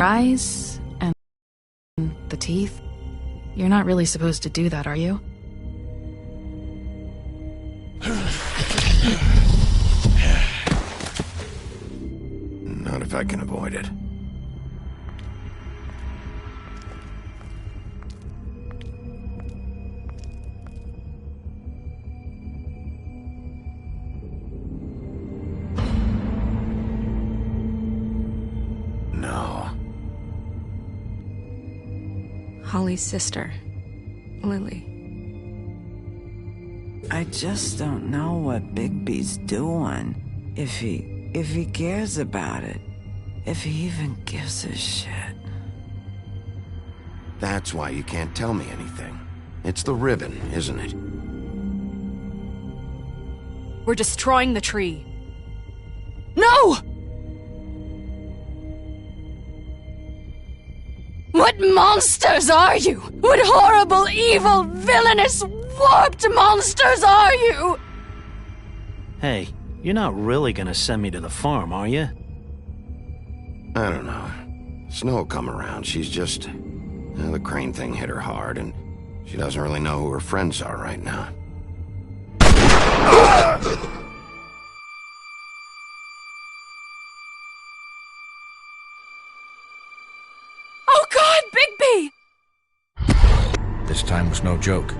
Eyes and the teeth. You're not really supposed to do that, are you? Not if I can avoid it. No. Holly's sister, Lily. I just don't know what Bigby's doing. If he cares about it. If he even gives a shit. That's why you can't tell me anything. It's the ribbon, isn't it? We're destroying the tree. No! What monsters are you? What horrible, evil, villainous, warped monsters are you? Hey, you're not really gonna send me to the farm, are you? I don't know. Snow will come around. She's just... the crane thing hit her hard, and she doesn't really know who her friends are right now. Oh God, Bigby! This time was no joke.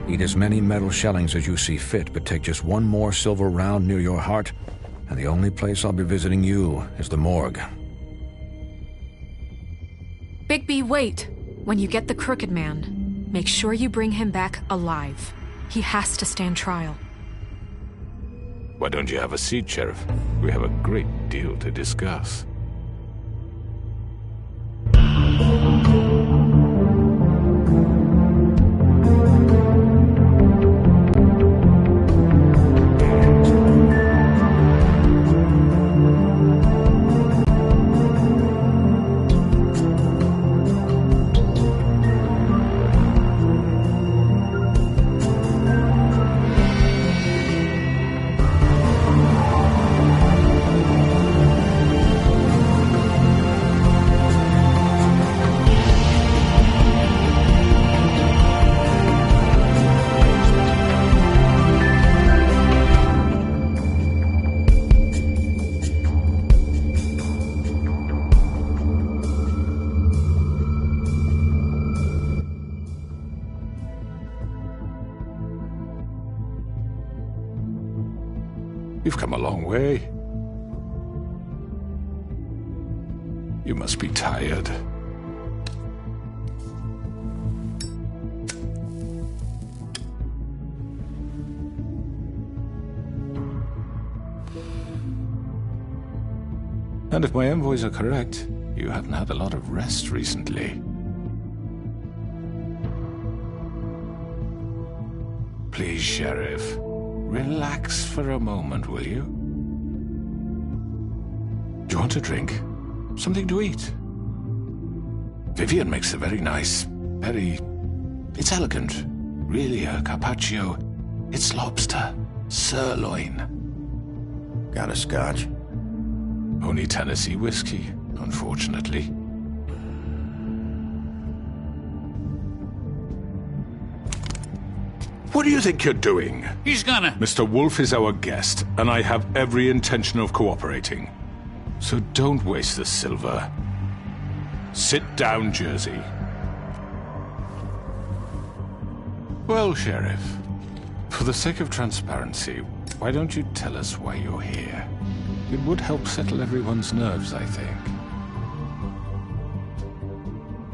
Eat as many metal shellings as you see fit, but take just one more silver round near your heart, and the only place I'll be visiting you is the morgue. Bigby, wait. When you get the Crooked Man, make sure you bring him back alive. He has to stand trial. Why don't you have a seat, Sheriff? We have a great deal to discuss. You've come a long way. You must be tired. And if my envoys are correct, you haven't had a lot of rest recently. Please, Sheriff. Relax for a moment, will you? Do you want a drink? Something to eat? Vivian makes a very nice, it's elegant. Really a carpaccio. It's lobster. Sirloin. Got a scotch? Only Tennessee whiskey, unfortunately. What do you think you're doing? He's gonna... Mr. Wolf is our guest, and I have every intention of cooperating. So don't waste the silver. Sit down, Jersey. Well, Sheriff, for the sake of transparency, why don't you tell us why you're here? It would help settle everyone's nerves, I think.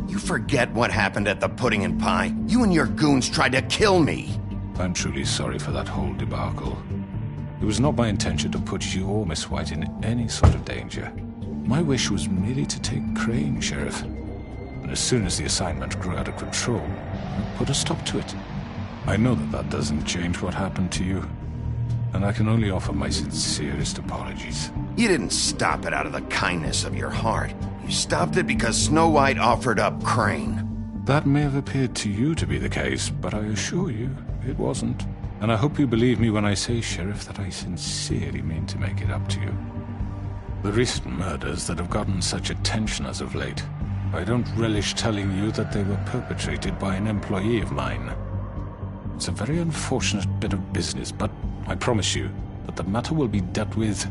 You forget what happened at the Pudding and Pie. You and your goons tried to kill me. I'm truly sorry for that whole debacle. It was not my intention to put you or Miss White in any sort of danger. My wish was merely to take Crane, Sheriff. And as soon as the assignment grew out of control, I put a stop to it. I know that doesn't change what happened to you. And I can only offer my sincerest apologies. You didn't stop it out of the kindness of your heart. You stopped it because Snow White offered up Crane. That may have appeared to you to be the case, but I assure you it wasn't. And I hope you believe me when I say, Sheriff, that I sincerely mean to make it up to you. The recent murders that have gotten such attention as of late, I don't relish telling you that they were perpetrated by an employee of mine. It's a very unfortunate bit of business, but I promise you that the matter will be dealt with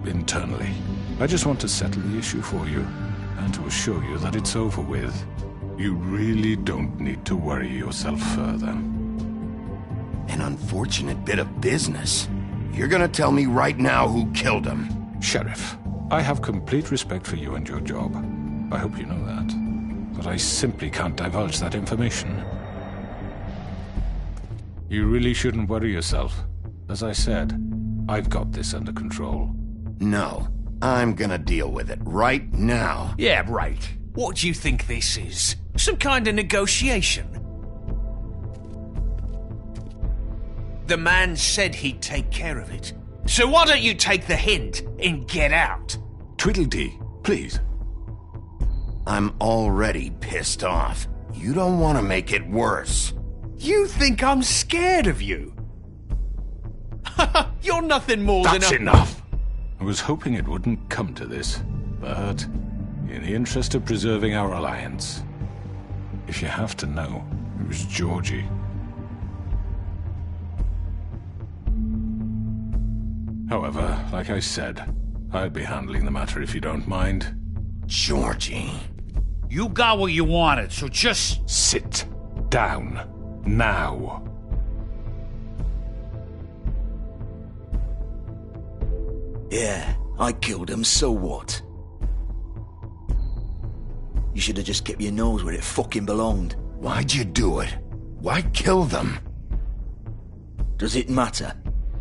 internally. I just want to settle the issue for you, and to assure you that it's over with. You really don't need to worry yourself further. An unfortunate bit of business? You're gonna tell me right now who killed him? Sheriff, I have complete respect for you and your job. I hope you know that. But I simply can't divulge that information. You really shouldn't worry yourself. As I said, I've got this under control. No, I'm gonna deal with it right now. Yeah, right. What do you think this is? Some kind of negotiation? The man said he'd take care of it. So why don't you take the hint and get out? Tweedledee, please. I'm already pissed off. You don't want to make it worse. You think I'm scared of you? You're nothing more than a... That's enough! I was hoping it wouldn't come to this, but in the interest of preserving our alliance, if you have to know, it was Georgie. However, like I said, I'll be handling the matter if you don't mind. Georgie. You got what you wanted, so just... Sit down. Now. Yeah, I killed him, so what? You should have just kept your nose where it fucking belonged. Why'd you do it? Why kill them? Does it matter?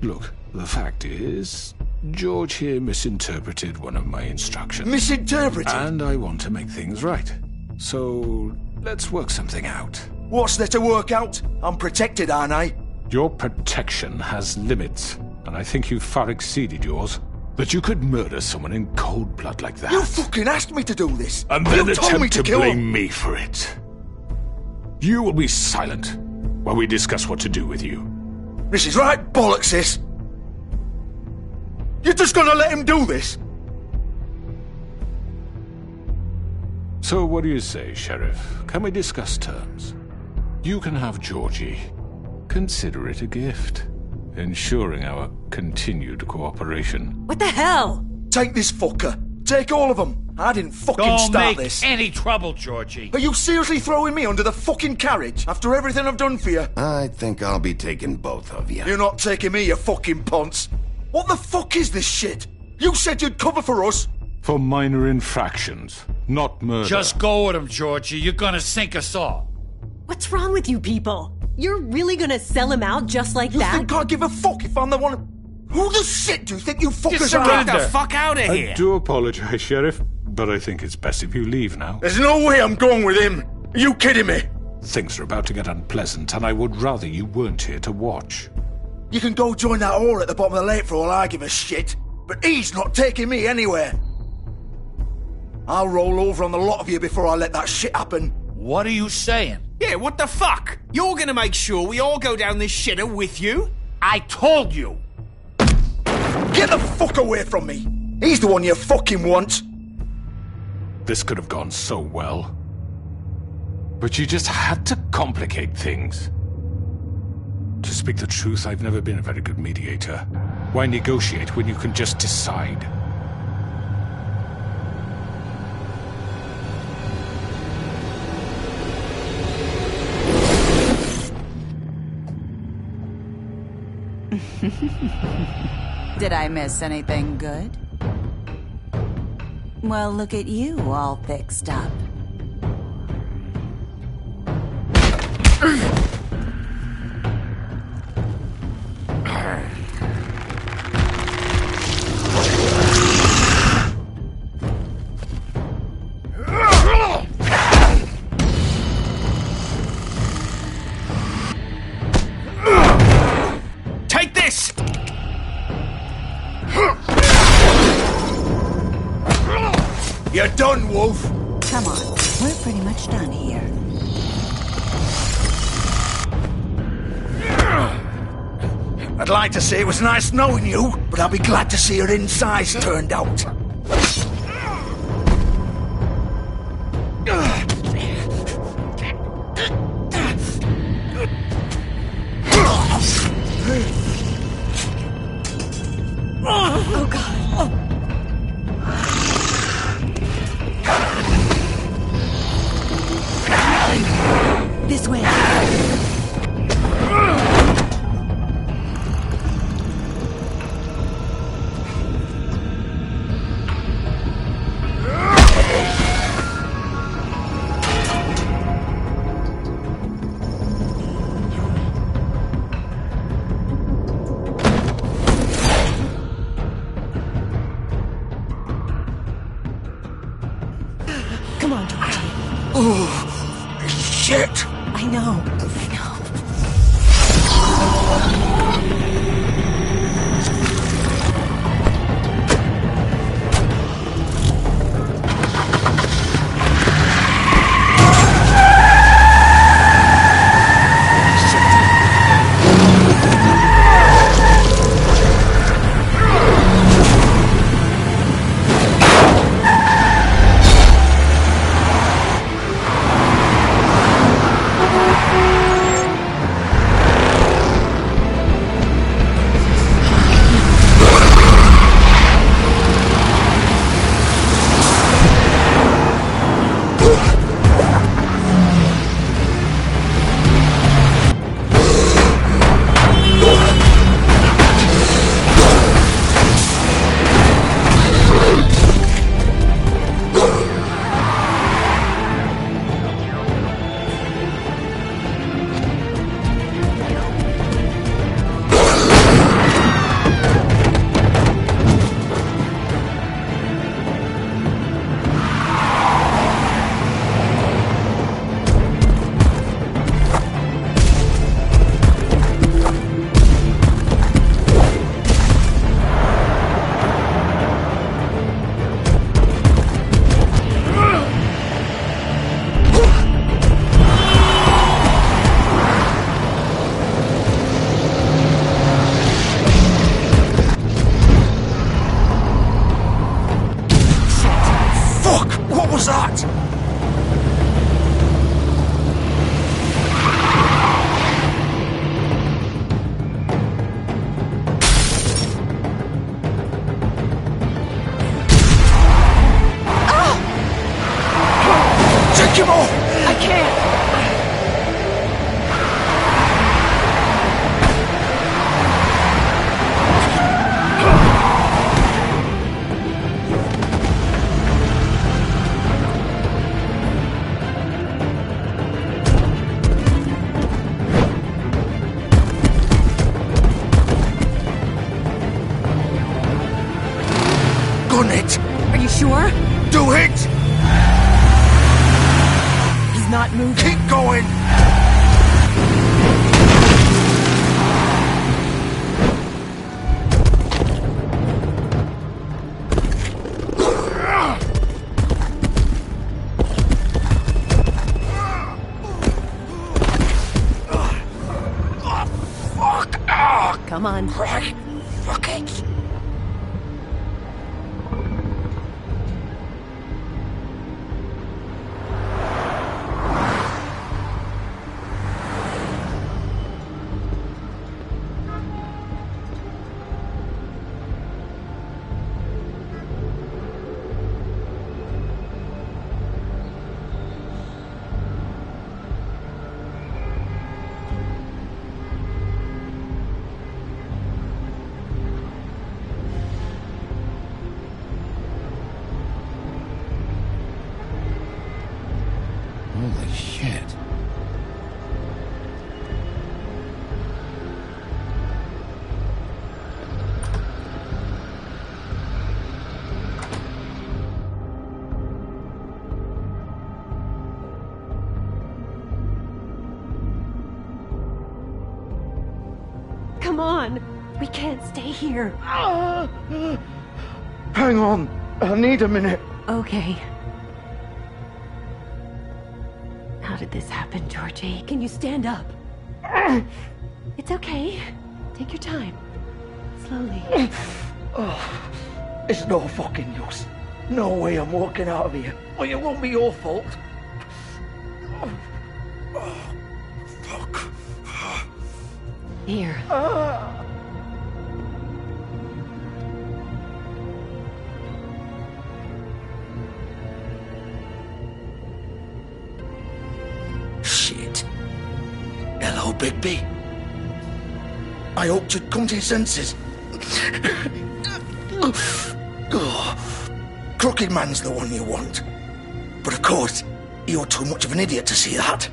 Look, the fact is, George here misinterpreted one of my instructions. Misinterpreted? And I want to make things right. So, let's work something out. What's there to work out? I'm protected, aren't I? Your protection has limits, and I think you've far exceeded yours. That you could murder someone in cold blood like that. You fucking asked me to do this! And then you told me attempt to kill blame him. me for it. You will be silent while we discuss what to do with you. This is right bollocks, sis. You're just gonna let him do this? So what do you say, Sheriff? Can we discuss terms? You can have Georgie. Consider it a gift, ensuring our continued cooperation. What the hell? Take this fucker. Take all of them. I didn't fucking Don't start make this. any trouble, Georgie. Are you seriously throwing me under the fucking carriage after everything I've done for you? I think I'll be taking both of you. You're not taking me, you fucking ponce. What the fuck is this shit? You said you'd cover for us. For minor infractions, not murder. Just go with him, Georgie. You're gonna sink us all. What's wrong with you people? You're really gonna sell him out just like You that? think I give a fuck if I'm the one... Who the shit do you think you fuckers are? Get the fuck out of here! I do apologize, Sheriff, but I think it's best if you leave now. There's no way I'm going with him. Are you kidding me? Things are about to get unpleasant, and I would rather you weren't here to watch. You can go join that whore at the bottom of the lake for all I give a shit. But he's not taking me anywhere. I'll roll over on the lot of you before I let that shit happen. What are you saying? Yeah, what the fuck? You're gonna make sure we all go down this shitter with you? I told you. Get the fuck away from me. He's the one you fucking want. This could have gone so well. But you just had to complicate things. To speak the truth, I've never been a very good mediator. Why negotiate when you can just decide? Did I miss anything good? Well, look at you, all fixed up. Take this! You're done, Wolf. Come on, we're pretty much done here. I'd like to say it was nice knowing you, but I'll be glad to see your insides turned out. Oh, God. This way. Come on, George. Oh, shit! I know. Sure? Do it! He's not moving. Keep going! Fuck! Come on. Right. Fuck it. Holy shit. Come on. We can't stay here. Hang on. I need a minute. Okay. How did this happen, Georgie? Can you stand up? It's okay. Take your time. Slowly. Oh, it's no fucking use. No way I'm walking out of here. Well, it won't be your fault. Fuck. Here. Shit. Hello, Bigby. I hoped you'd come to your senses. Crooked Man's the one you want. But of course, you're too much of an idiot to see that.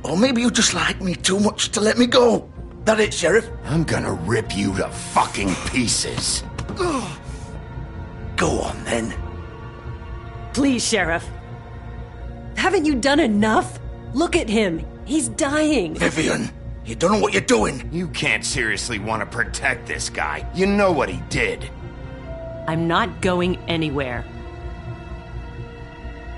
Or maybe you just like me too much to let me go. That it, Sheriff? I'm gonna rip you to fucking pieces. Go on, then. Please, Sheriff. Haven't you done enough? Look at him. He's dying. Vivian, you don't know what you're doing. You can't seriously want to protect this guy. You know what he did. I'm not going anywhere.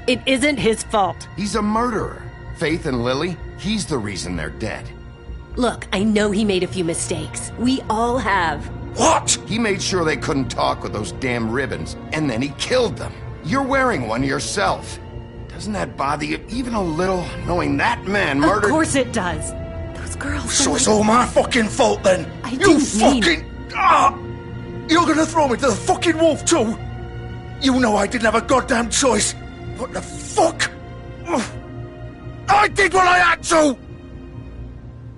It isn't his fault. He's a murderer. Faith and Lily, he's the reason they're dead. Look, I know he made a few mistakes. We all have. What? He made sure they couldn't talk with those damn ribbons, and then he killed them. You're wearing one yourself. Doesn't that bother you even a little, knowing that man murdered... Of course it does. Those girls... So it's all my fucking fault, then? You fucking... You're gonna throw me to the fucking wolf, too? You know I didn't have a goddamn choice. What the fuck? I did what I had to!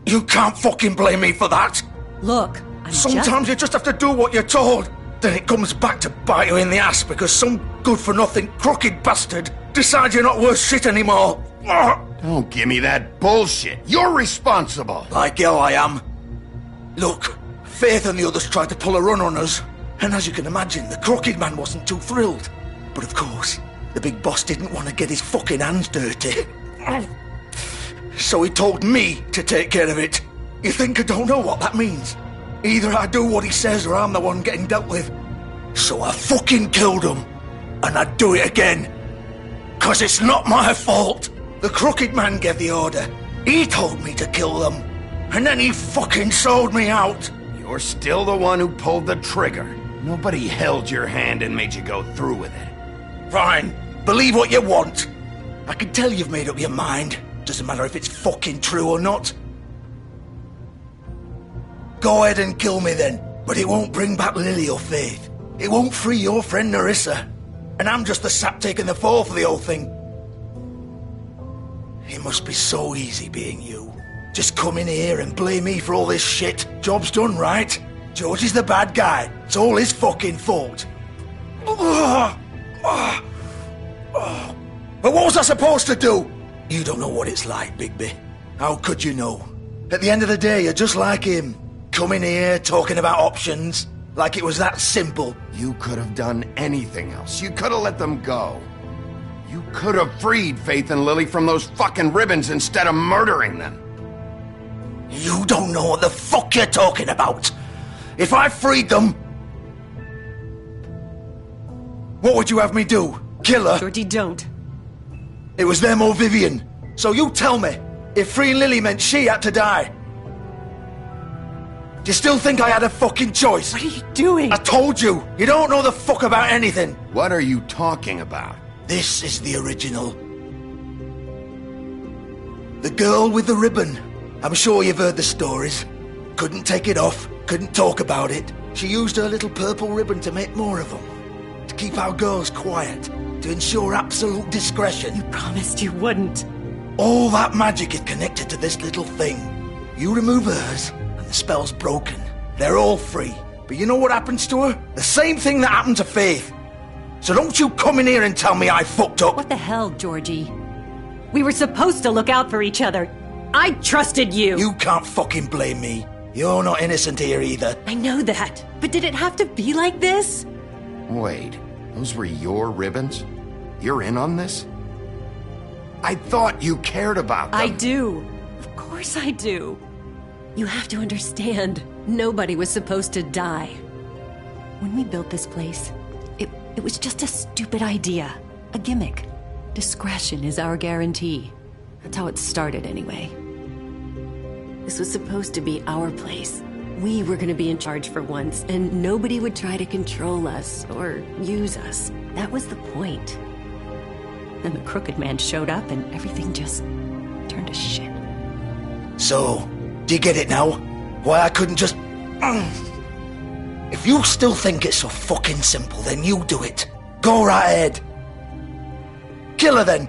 You can't fucking blame me for that. Look, Sometimes you just have to do what you're told. Then it comes back to bite you in the ass because some good-for-nothing crooked bastard decides you're not worth shit anymore. Don't give me that bullshit. You're responsible. Like hell I am. Look, Faith and the others tried to pull a run on us. And as you can imagine, the Crooked Man wasn't too thrilled. But of course, the big boss didn't want to get his fucking hands dirty. So he told me to take care of it. You think I don't know what that means? Either I do what he says or I'm the one getting dealt with. So I fucking killed him. And I'd do it again. 'Cause it's not my fault. The Crooked Man gave the order. He told me to kill them. And then he fucking sold me out. You're still the one who pulled the trigger. Nobody held your hand and made you go through with it. Fine. Believe what you want. I can tell you've made up your mind. Doesn't matter if it's fucking true or not. Go ahead and kill me then. But it won't bring back Lily or Faith. It won't free your friend Narissa. And I'm just the sap taking the fall for the whole thing. It must be so easy being you. Just come in here and blame me for all this shit. Job's done, right? George is the bad guy. It's all his fucking fault. But what was I supposed to do? You don't know what it's like, Bigby. How could you know? At the end of the day, you're just like him. Coming here, talking about options. Like it was that simple. You could have done anything else. You could have let them go. You could have freed Faith and Lily from those fucking ribbons instead of murdering them. You don't know what the fuck you're talking about. If I freed them... What would you have me do? Kill her? Georgie, don't. It was them or Vivian. So you tell me, if freeing Lily meant she had to die. Do you still think I had a fucking choice? What are you doing? I told you. You don't know the fuck about anything. What are you talking about? This is the original. The girl with the ribbon. I'm sure you've heard the stories. Couldn't take it off, couldn't talk about it. She used her little purple ribbon to make more of them. To keep our girls quiet. To ensure absolute discretion. You promised you wouldn't. All that magic is connected to this little thing. You remove hers, and the spell's broken. They're all free. But you know what happens to her? The same thing that happened to Faith. So don't you come in here and tell me I fucked up. What the hell, Georgie? We were supposed to look out for each other. I trusted you. You can't fucking blame me. You're not innocent here either. I know that. But did it have to be like this? Wait, those were your ribbons? You're in on this? I thought you cared about them. I do. Of course I do. You have to understand, nobody was supposed to die. When we built this place, it was just a stupid idea. A gimmick. Discretion is our guarantee. That's how it started anyway. This was supposed to be our place. We were gonna be in charge for once, and nobody would try to control us or use us. That was the point. Then the crooked man showed up and everything just turned to shit. So, do you get it now? Why I couldn't just... If you still think it's so fucking simple, then you do it. Go right ahead. Kill her then.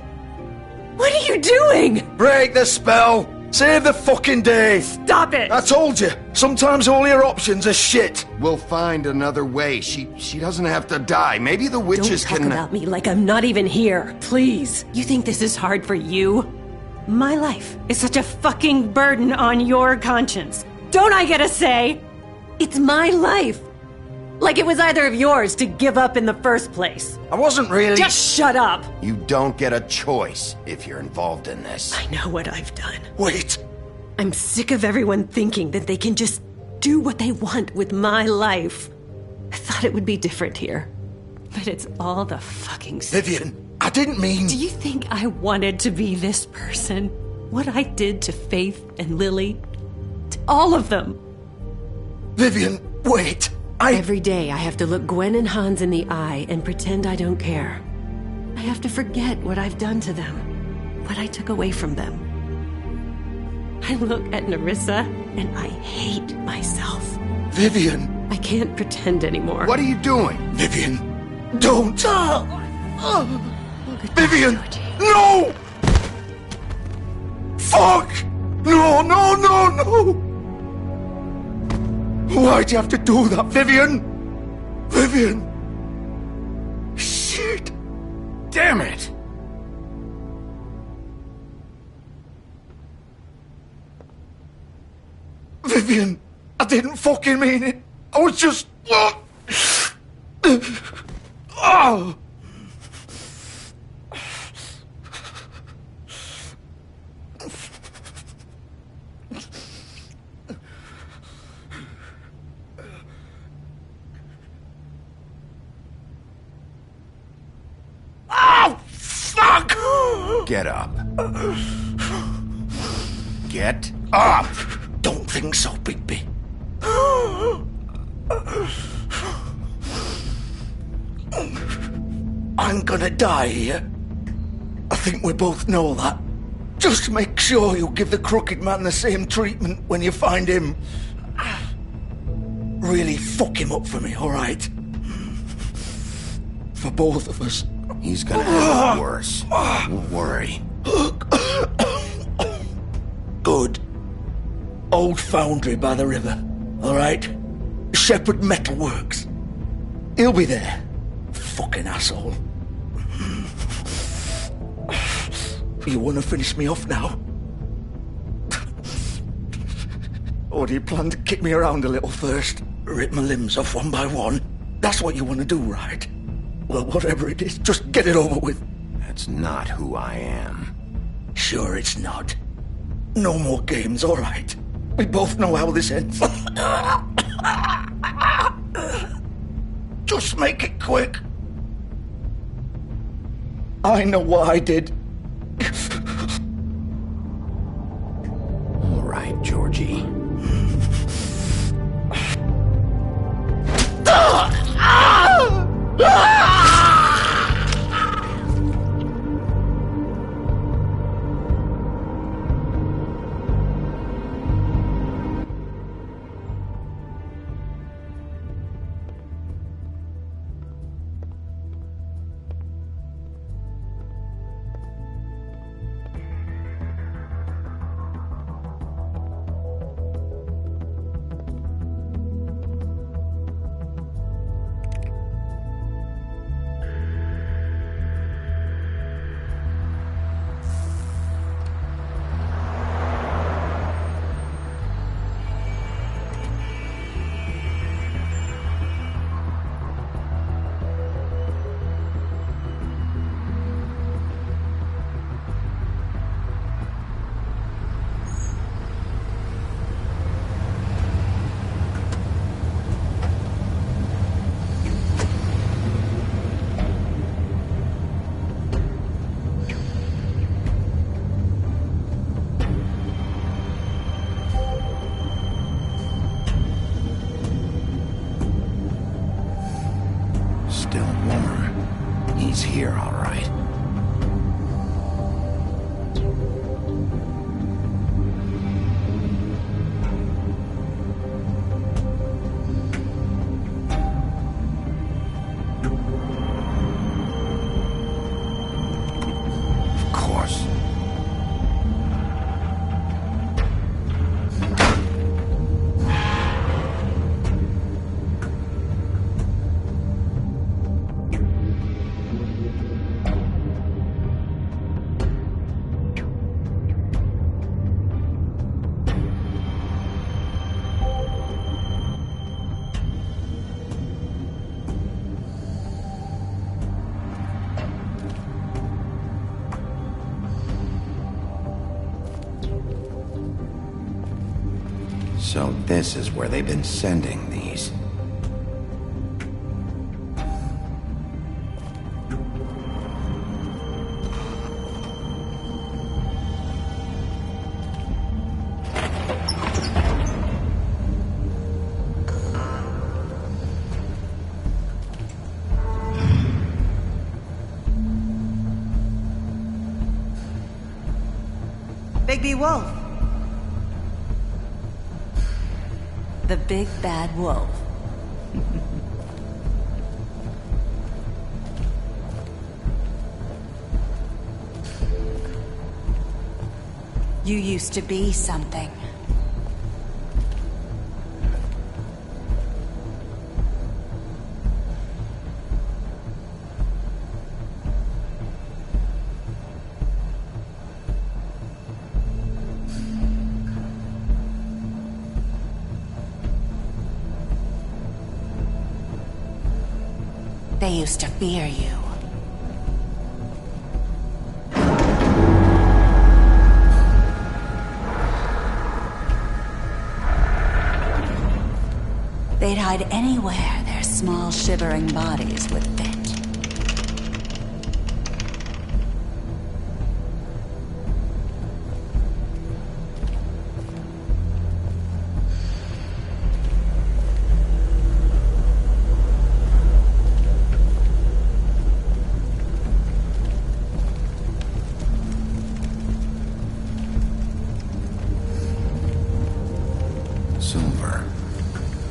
What are you doing? Break the spell. Save the fucking day. Stop it. I told you. Sometimes all your options are shit. We'll find another way. She doesn't have to die. Maybe the witches Don't talk can... about me like I'm not even here. Please. You think this is hard for you? My life is such a fucking burden on your conscience. Don't I get a say? It's my life. Like it was either of yours to give up in the first place. I wasn't really... Just shut up. You don't get a choice if you're involved in this. I know what I've done. Wait. I'm sick of everyone thinking that they can just do what they want with my life. I thought it would be different here. But it's all the fucking stuff. Vivian, I didn't mean... Do you think I wanted to be this person? What I did to Faith and Lily? To all of them? Vivian, wait. Every day I have to look Gwen and Hans in the eye and pretend I don't care. I have to forget what I've done to them, what I took away from them. I look at Nerissa and I hate myself. Vivian. I can't pretend anymore. What are you doing? Vivian, don't. Vivian, no! Fuck! No, no, no, no! Why'd you have to do that, Vivian? Vivian! Shit! Damn it! Vivian, I didn't fucking mean it. I was just... Oh! Get up. Get up! Don't think so, Bigby. I'm gonna die here. I think we both know that. Just make sure you give the crooked man the same treatment when you find him. Really fuck him up for me, alright? For both of us. He's gonna have it worse. Don't worry. Good. Old foundry by the river, alright? Shepherd Metalworks. He'll be there. Fucking asshole. You wanna finish me off now? Or do you plan to kick me around a little first? Rip my limbs off one by one? That's what you wanna do, right? Well, whatever it is, just get it over with. That's not who I am. Sure it's not. No more games, all right. We both know how this ends. Just make it quick. I know what I did. All right, Georgie. course. So this is where they've been sending these. Bigby Wolf. The big bad wolf. You used to be something. They used to fear you. They'd hide anywhere their small, shivering bodies would fit. Silver.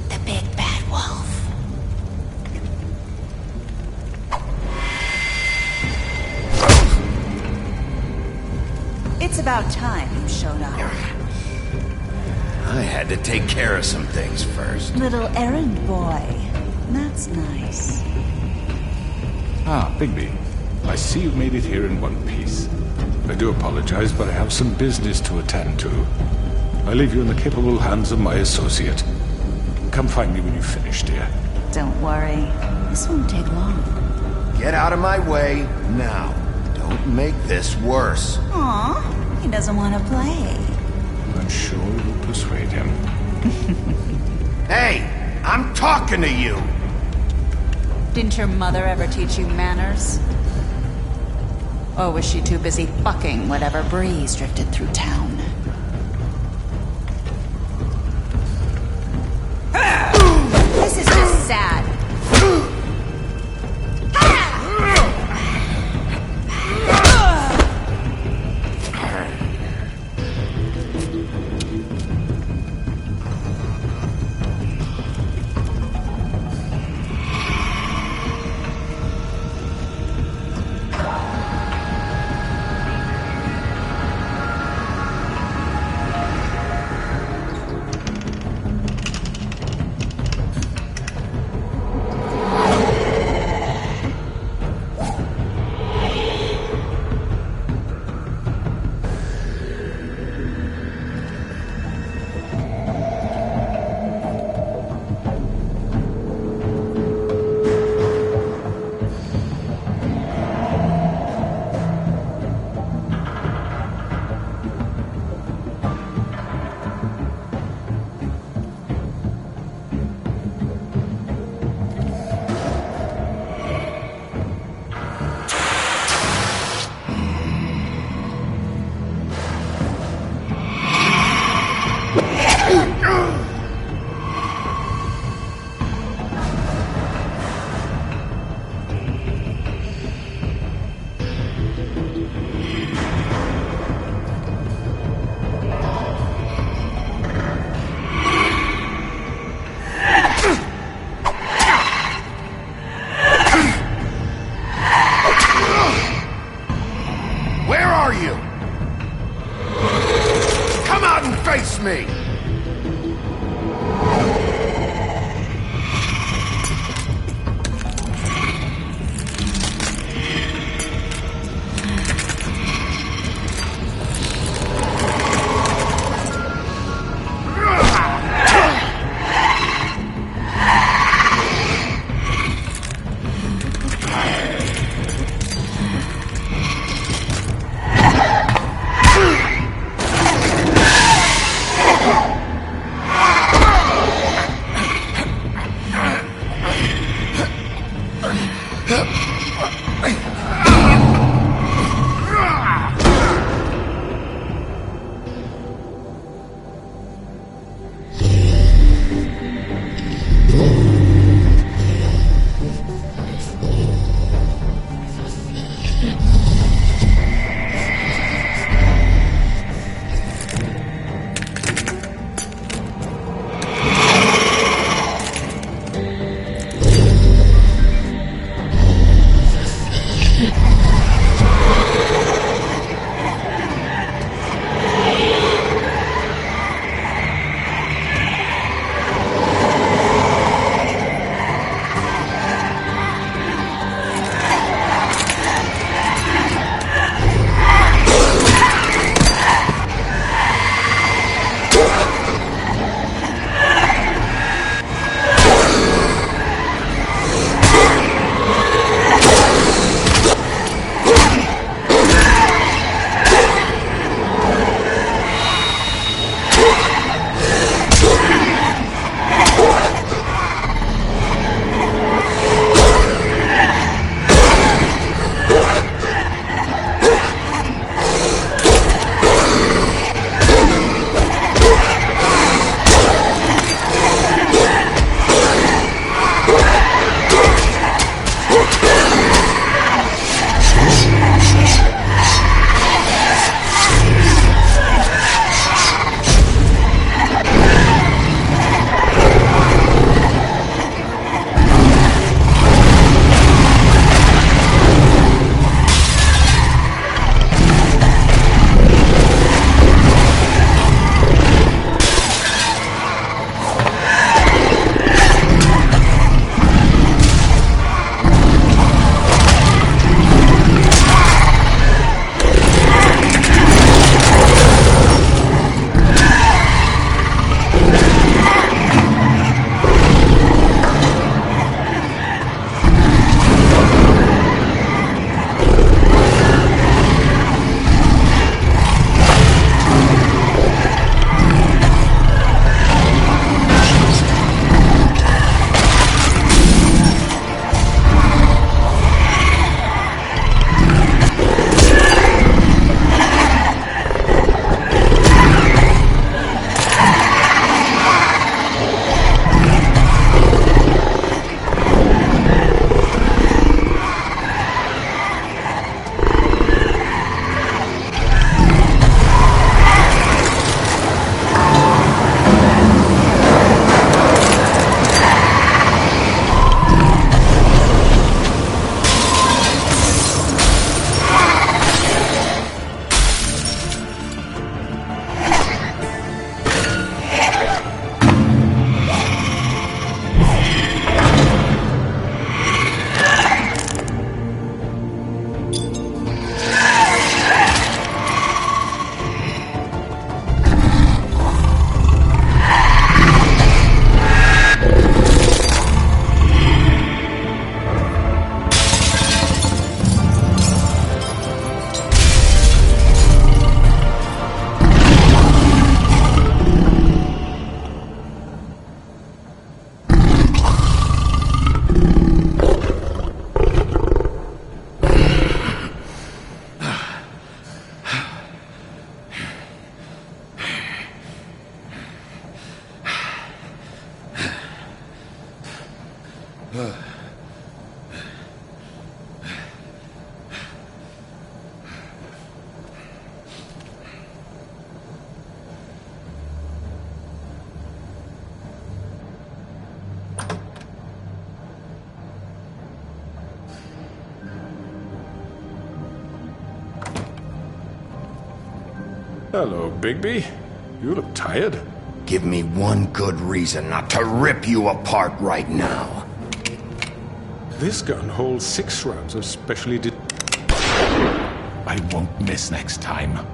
The big bad wolf. It's about time you showed up. I had to take care of some things first. Little errand boy. That's nice. Ah, Bigby. I see you've made it here in one piece. I do apologize, but I have some business to attend to. I leave you in the capable hands of my associate. Come find me when you've finished, dear. Don't worry. This won't take long. Get out of my way now. Don't make this worse. Aw, he doesn't want to play. I'm sure you'll persuade him. Hey, I'm talking to you. Didn't your mother ever teach you manners? Or was she too busy fucking whatever breeze drifted through town? This is just sad. are you? Come out and face me! Hello, Bigby. You look tired. Give me one good reason not to rip you apart right now. This gun holds 6 rounds of specially I won't miss next time.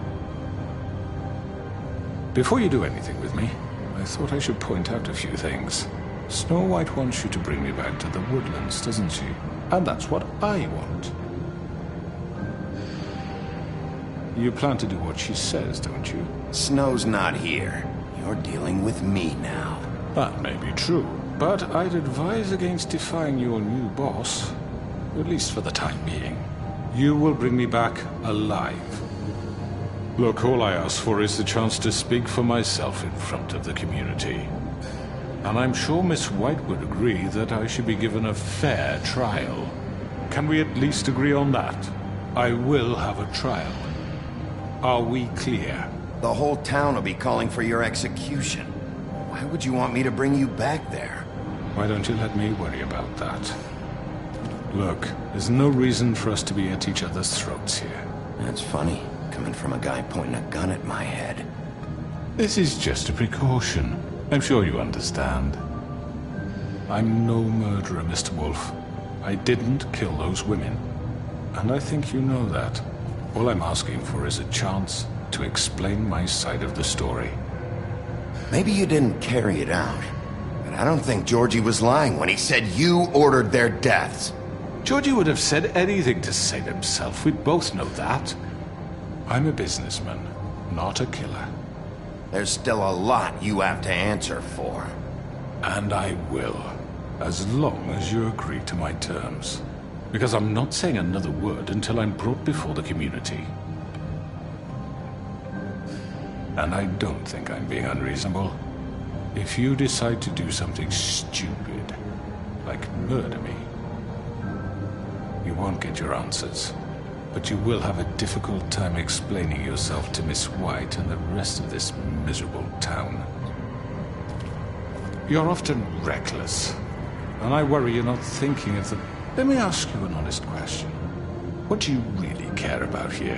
Before you do anything with me, I thought I should point out a few things. Snow White wants you to bring me back to the woodlands, doesn't she? And that's what I want. You plan to do what she says, don't you? Snow's not here. You're dealing with me now. That may be true, but I'd advise against defying your new boss, at least for the time being. You will bring me back alive. Look, all I ask for is the chance to speak for myself in front of the community. And I'm sure Miss White would agree that I should be given a fair trial. Can we at least agree on that? I will have a trial. Are we clear? The whole town will be calling for your execution. Why would you want me to bring you back there? Why don't you let me worry about that? Look, there's no reason for us to be at each other's throats here. That's funny, coming from a guy pointing a gun at my head. This is just a precaution. I'm sure you understand. I'm no murderer, Mr. Wolf. I didn't kill those women. And I think you know that. All I'm asking for is a chance to explain my side of the story. Maybe you didn't carry it out, but I don't think Georgie was lying when he said you ordered their deaths. Georgie would have said anything to save himself. We both know that. I'm a businessman, not a killer. There's still a lot you have to answer for. And I will, as long as you agree to my terms. Because I'm not saying another word until I'm brought before the community. And I don't think I'm being unreasonable. If you decide to do something stupid, like murder me, you won't get your answers. But you will have a difficult time explaining yourself to Miss White and the rest of this miserable town. You're often reckless, and I worry you're not thinking of the... Let me ask you an honest question. What do you really care about here?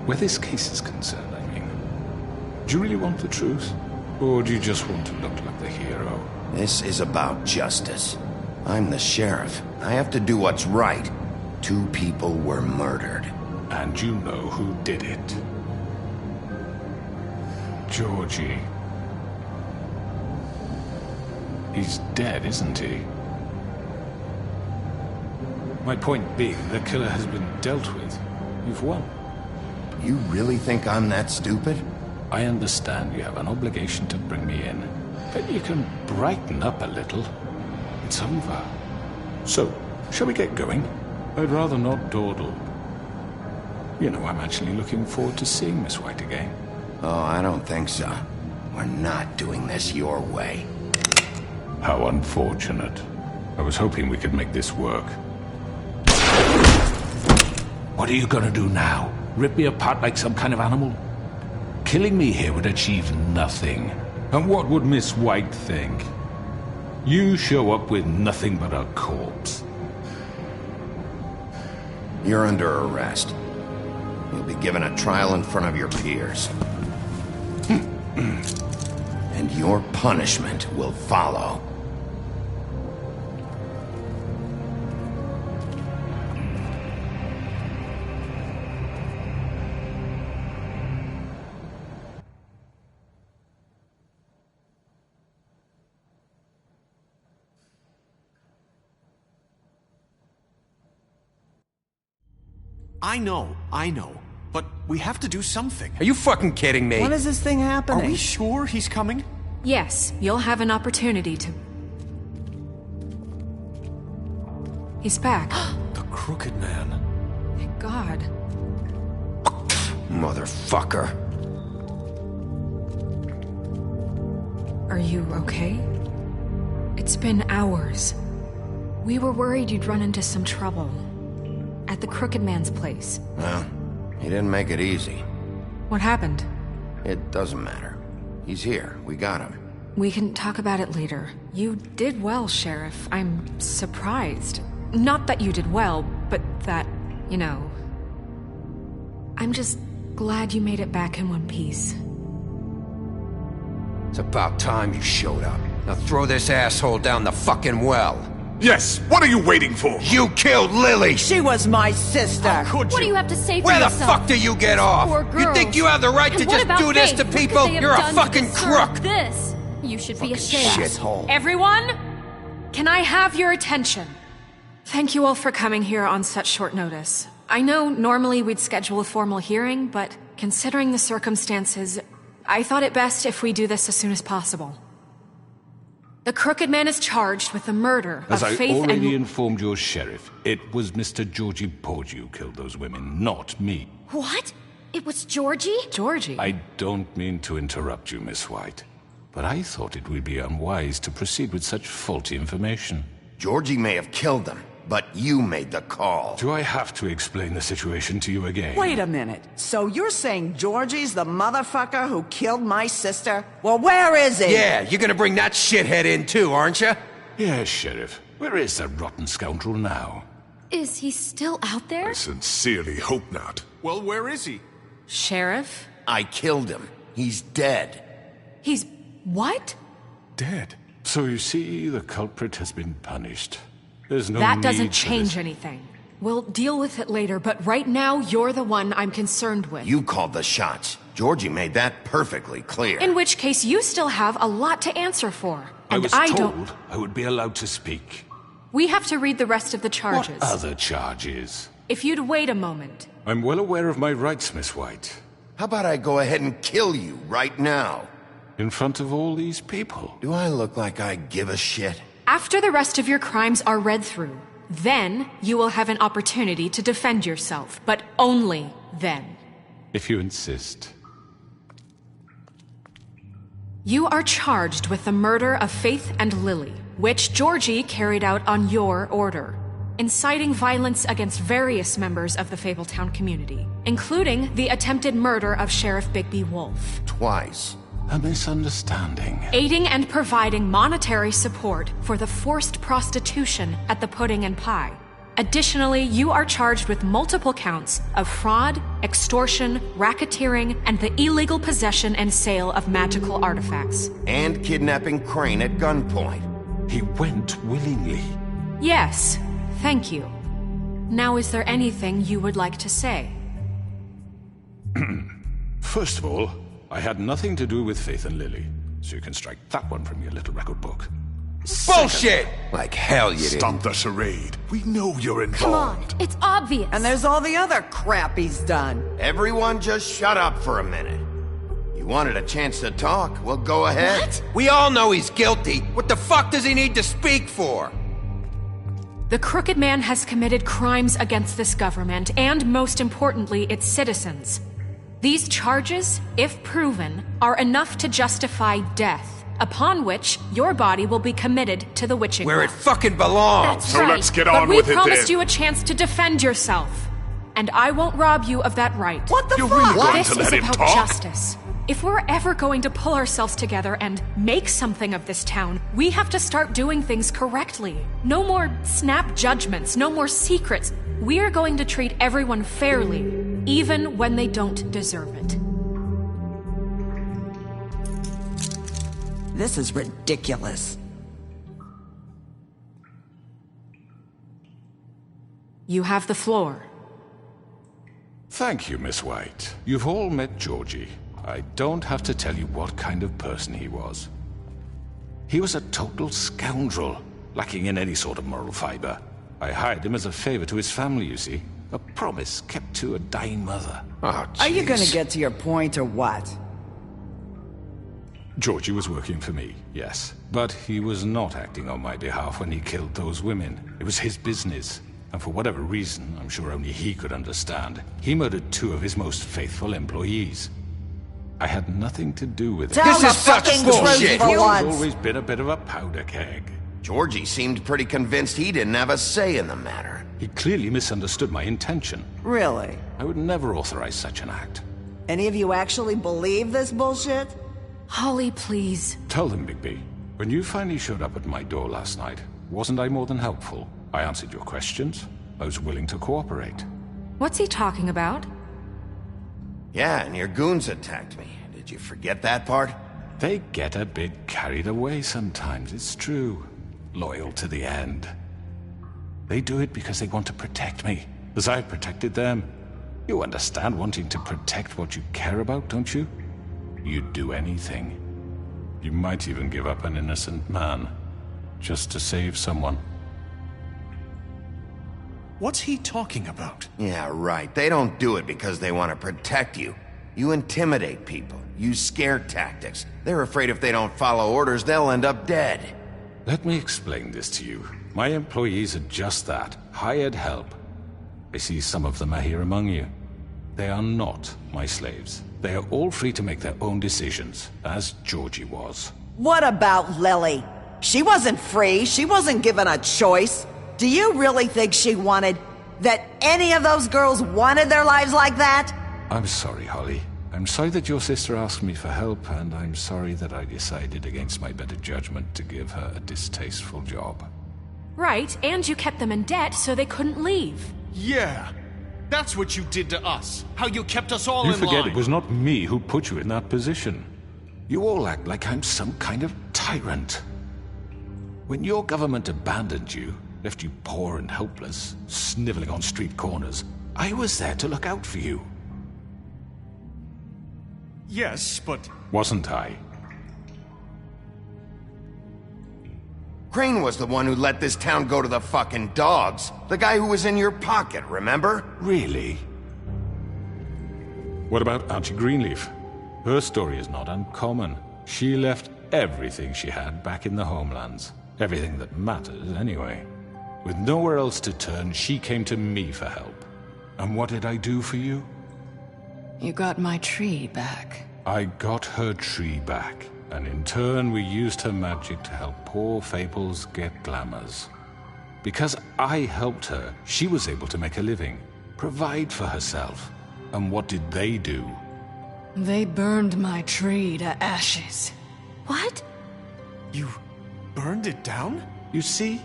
Where this case is concerned, I mean. Do you really want the truth? Or do you just want to look like the hero? This is about justice. I'm the sheriff. I have to do what's right. 2 people were murdered. And you know who did it. Georgie. He's dead, isn't he? My point being, the killer has been dealt with. You've won. You really think I'm that stupid? I understand you have an obligation to bring me in, but you can brighten up a little. It's over. So, shall we get going? I'd rather not dawdle. You know, I'm actually looking forward to seeing Miss White again. Oh, I don't think so. We're not doing this your way. How unfortunate. I was hoping we could make this work. What are you gonna do now? Rip me apart like some kind of animal? Killing me here would achieve nothing. And what would Miss White think? You show up with nothing but a corpse. You're under arrest. You'll be given a trial in front of your peers. And your punishment will follow. I know. But we have to do something. Are you fucking kidding me? When is this thing happening? Are we sure he's coming? Yes, you'll have an opportunity to... He's back. The Crooked Man. Thank God. Motherfucker. Are you okay? It's been hours. We were worried you'd run into some trouble. At the Crooked Man's place. Well, he didn't make it easy. What happened? It doesn't matter. He's here. We got him. We can talk about it later. You did well, Sheriff. I'm surprised. Not that you did well, but that, you know... I'm just Glad you made it back in one piece. It's about time you showed up. Now throw this asshole down the fucking well. Yes, what are you waiting for? You killed Lily! She was my sister! How could What do you have to say for Where yourself? the fuck do you get off? Poor girl. You think you have the right And to what just about do this Faith? to What could people? they have You're a done to fucking deserve crook! This. You should be ashamed. Shithole. Everyone, can I have your attention? Thank you all for coming here on such short notice. I know normally we'd schedule a formal hearing, but considering the circumstances, I thought it best if we do this as soon as possible. The Crooked Man is charged with the murder As of I Faith already and... informed your sheriff, it was Mr. Georgie Porgy who killed those women, not me. What? It was Georgie? Georgie? I don't mean to interrupt you, Miss White, but I thought it would be unwise to proceed with such faulty information. Georgie may have killed them, but you made the call. Do I have to explain the situation to you again? Wait a minute. So you're saying Georgie's the motherfucker who killed my sister? Well, where is he? Yeah, you're gonna bring that shithead in too, aren't you? Yes, Sheriff. Where is that rotten scoundrel now? Is he still out there? I sincerely hope not. Well, where is he? Sheriff? I killed him. He's dead. He's... what? Dead. So you see, the culprit has been punished. There's no That need doesn't for change this. anything. We'll deal with it later, but right now, you're the one I'm concerned with. You called the shots. Georgie made that perfectly clear. In which case, you still have a lot to answer for. I And was I told don't... I would be allowed to speak. We have to read the rest of the charges. What other charges? If you'd wait a moment. I'm well aware of my rights, Miss White. How about I go ahead and kill you right now? In front of all these people? Do I look like I give a shit? After the rest of your crimes are read through, then you will have an opportunity to defend yourself, but only then. If you insist. You are charged with the murder of Faith and Lily, which Georgie carried out on your order, inciting violence against various members of the Fabletown community, including the attempted murder of Sheriff Bigby Wolf. Twice. A misunderstanding. Aiding and providing monetary support for the forced prostitution at the Pudding and Pie. Additionally, you are charged with multiple counts of fraud, extortion, racketeering, and the illegal possession and sale of magical artifacts. And kidnapping Crane at gunpoint. He went willingly. Yes, thank you. Now, is there anything you would like to say? First of all, I had nothing to do with Faith and Lily, so you can strike that one from your little record book. Bullshit! Like hell you did. Stop the charade. We know you're involved. Come on, it's obvious. And there's all the other crap he's done. Everyone just shut up for a minute. You wanted a chance to talk? Well, go ahead. What? We all know he's guilty. What the fuck does he need to speak for? The Crooked Man has committed crimes against this government, and most importantly, its citizens. These charges, if proven, are enough to justify death, upon which your body will be committed to the witching Where well. it fucking belongs. That's So right. let's get But on we with it promised then. you a chance to defend yourself, and I won't rob you of that right. What the You're fuck? really going This to is let him about talk? justice. If we're ever going to pull ourselves together and make something of this town, we have to start doing things correctly. No more snap judgments, no more secrets. We're going to treat everyone fairly, even when they don't deserve it. This is ridiculous. You have the floor. Thank you, Miss White. You've all met Georgie. I don't have to tell you what kind of person he was. He was a total scoundrel, lacking in any sort of moral fiber. I hired him as a favor to his family, you see. A promise kept to a dying mother. Oh, Are you gonna jeez. get to your point or what? Georgie was working for me, yes. But he was not acting on my behalf when he killed those women. It was his business. And for whatever reason, I'm sure only he could understand, he murdered 2 of his most faithful employees. I had nothing to do with it. Tell This the is such fucking bullshit. truth for He's once. always been a bit of a powder keg. Georgie seemed pretty convinced he didn't have a say in the matter. He clearly misunderstood my intention. Really? I would never authorize such an act. Any of you actually believe this bullshit? Holly, please. Tell them, Bigby, when you finally showed up at my door last night, wasn't I more than helpful? I answered your questions. I was willing to cooperate. What's he talking about? Yeah, and your goons attacked me. Did you forget that part? They get a bit carried away sometimes, it's true. Loyal to the end. They do it because they want to protect me, as I protected them. You understand wanting to protect what you care about, don't you? You'd do anything. You might even give up an innocent man, just to save someone. What's he talking about? Yeah, right. They don't do it because they want to protect you. You intimidate people, use scare tactics. They're afraid if they don't follow orders, they'll end up dead. Let me explain this to you. My employees are just that, hired help. I see some of them are here among you. They are not my slaves. They are all free to make their own decisions, as Georgie was. What about Lily? She wasn't free. She wasn't given a choice. Do you really think she wanted... that any of those girls wanted their lives like that? I'm sorry, Holly. I'm sorry that your sister asked me for help, and I'm sorry that I decided against my better judgment to give her a distasteful job. Right, and you kept them in debt so they couldn't leave. Yeah. That's what you did to us. How you kept us all You in forget line. it was not me who put you in that position. You all act like I'm some kind of tyrant. When your government abandoned you, left you poor and helpless, sniveling on street corners, I was there to look out for you. Yes, but... Wasn't I? Crane was the one who let this town go to the fucking dogs. The guy who was in your pocket, remember? Really? What about Auntie Greenleaf? Her story is not uncommon. She left everything she had back in the homelands. Everything that matters, anyway. With nowhere else to turn, she came to me for help. And what did I do for you? You got my tree back. I got her tree back. And in turn, we used her magic to help poor Fables get glamours. Because I helped her, she was able to make a living, provide for herself. And what did they do? They burned my tree to ashes. What? You burned it down? You see?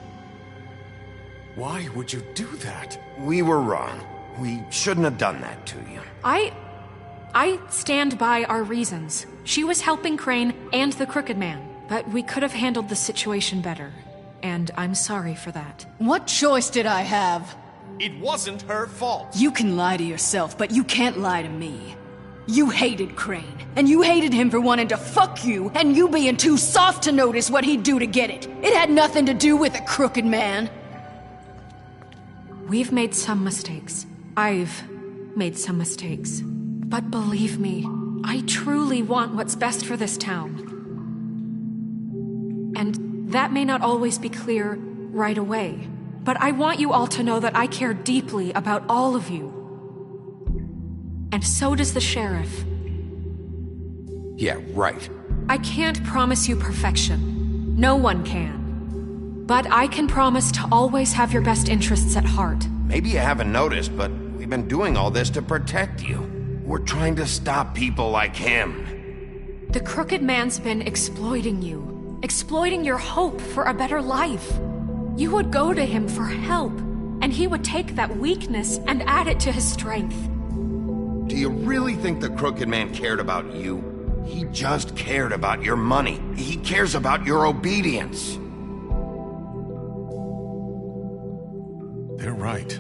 Why would you do that? We were wrong. We shouldn't have done that to you. I stand by our reasons. She was helping Crane and the Crooked Man, but we could have handled the situation better. And I'm sorry for that. What choice did I have? It wasn't her fault. You can lie to yourself, but you can't lie to me. You hated Crane, and you hated him for wanting to fuck you, and you being too soft to notice what he'd do to get it. It had nothing to do with the Crooked Man. We've made some mistakes. I've made some mistakes. But believe me, I truly want what's best for this town. And that may not always be clear right away, but I want you all to know that I care deeply about all of you. And so does the sheriff. Yeah, right. I can't promise you perfection. No one can. But I can promise to always have your best interests at heart. Maybe you haven't noticed, but we've been doing all this to protect you. We're trying to stop people like him. The Crooked Man's been exploiting you. Exploiting your hope for a better life. You would go to him for help, and he would take that weakness and add it to his strength. Do you really think the Crooked Man cared about you? He just cared about your money. He cares about your obedience. They're right.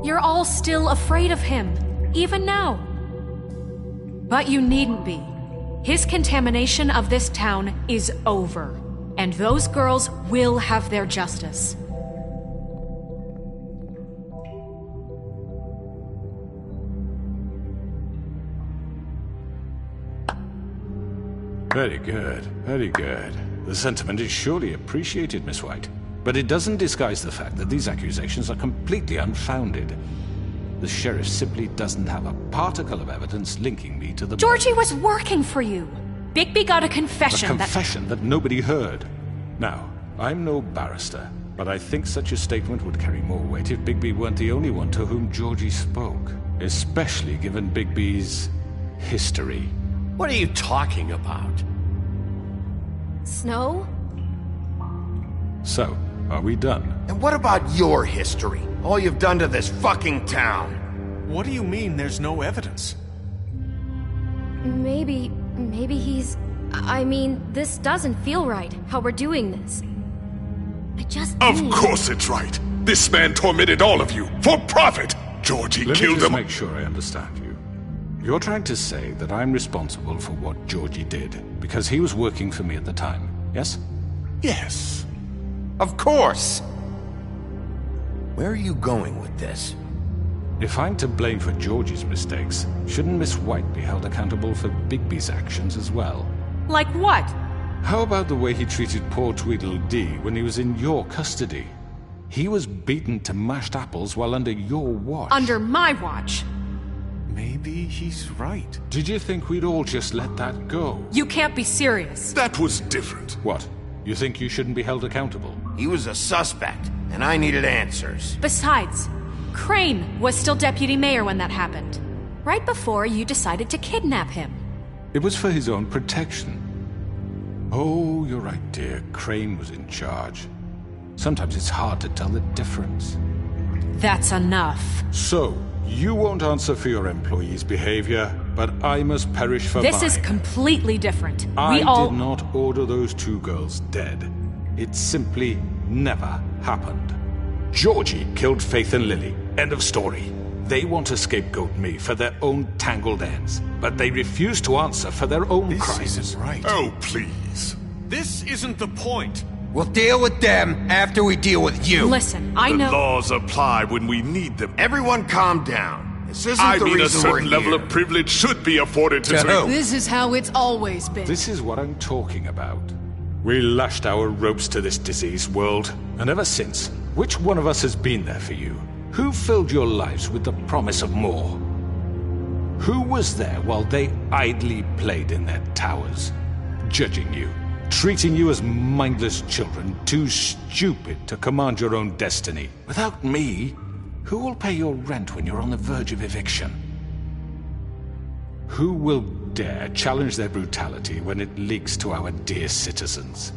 You're all still afraid of him, even now. But you needn't be. His contamination of this town is over, and those girls will have their justice. Very good, very good. The sentiment is surely appreciated, Miss White. But it doesn't disguise the fact that these accusations are completely unfounded. The sheriff simply doesn't have a particle of evidence linking me to the... Georgie was working for you. Bigby got a confession A confession that nobody heard. Now, I'm no barrister, but I think such a statement would carry more weight if Bigby weren't the only one to whom Georgie spoke. Especially given Bigby's history. What are you talking about? Snow? So, are we done? And what about your history? All you've done to this fucking town? What do you mean there's no evidence? Maybe he's... I mean, this doesn't feel right, how we're doing this. Of course it's right. This man tormented all of you, for profit! Georgie killed him. Let me just make sure I understand you. You're trying to say that I'm responsible for what Georgie did, because he was working for me at the time, yes? Yes. Of course! Where are you going with this? If I'm to blame for Georgie's mistakes, shouldn't Miss White be held accountable for Bigby's actions as well? Like what? How about the way he treated poor Tweedledee when he was in your custody? He was beaten to mashed apples while under your watch. Under my watch? Maybe he's right. Did you think we'd all just let that go? You can't be serious. That was different. What? You think you shouldn't be held accountable? He was a suspect, and I needed answers. Besides, Crane was still deputy mayor when that happened. Right before you decided to kidnap him. It was for his own protection. Oh, you're right, dear. Crane was in charge. Sometimes it's hard to tell the difference. That's enough. So, you won't answer for your employees' behavior, but I must perish for mine. This is completely different. I did not order those two girls dead. It simply never happened. Georgie killed Faith and Lily. End of story. They want to scapegoat me for their own tangled ends, but they refuse to answer for their own crimes. This isn't right. Oh, please. This isn't the point. We'll deal with them after we deal with you. Listen, I know... The laws apply when we need them. Everyone calm down. This isn't I the mean, reason a we're certain here. level of privilege should be afforded to... This is how it's always been. This is what I'm talking about. We lashed our ropes to this diseased world, and ever since, which one of us has been there for you? Who filled your lives with the promise of more? Who was there while they idly played in their towers, judging you, treating you as mindless children, too stupid to command your own destiny? Without me, who will pay your rent when you're on the verge of eviction? Who will dare challenge their brutality when it leaks to our dear citizens?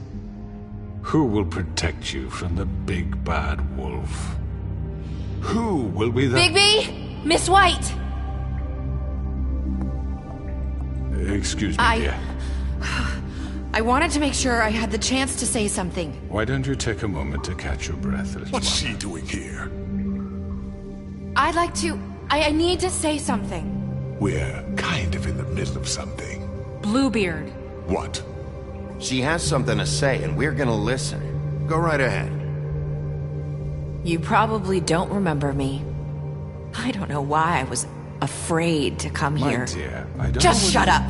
Who will protect you from the big bad wolf? Who will be the... Bigby! Miss White! Excuse me, dear. I wanted to make sure I had the chance to say something. Why don't you take a moment to catch your breath? What's she doing here? I'd like to... I need to say something. We're kind of in the middle of something. Bluebeard. What? She has something to say, and we're gonna listen. Go right ahead. You probably don't remember me. I don't know why I was afraid to come here. My dear, I don't Just shut up!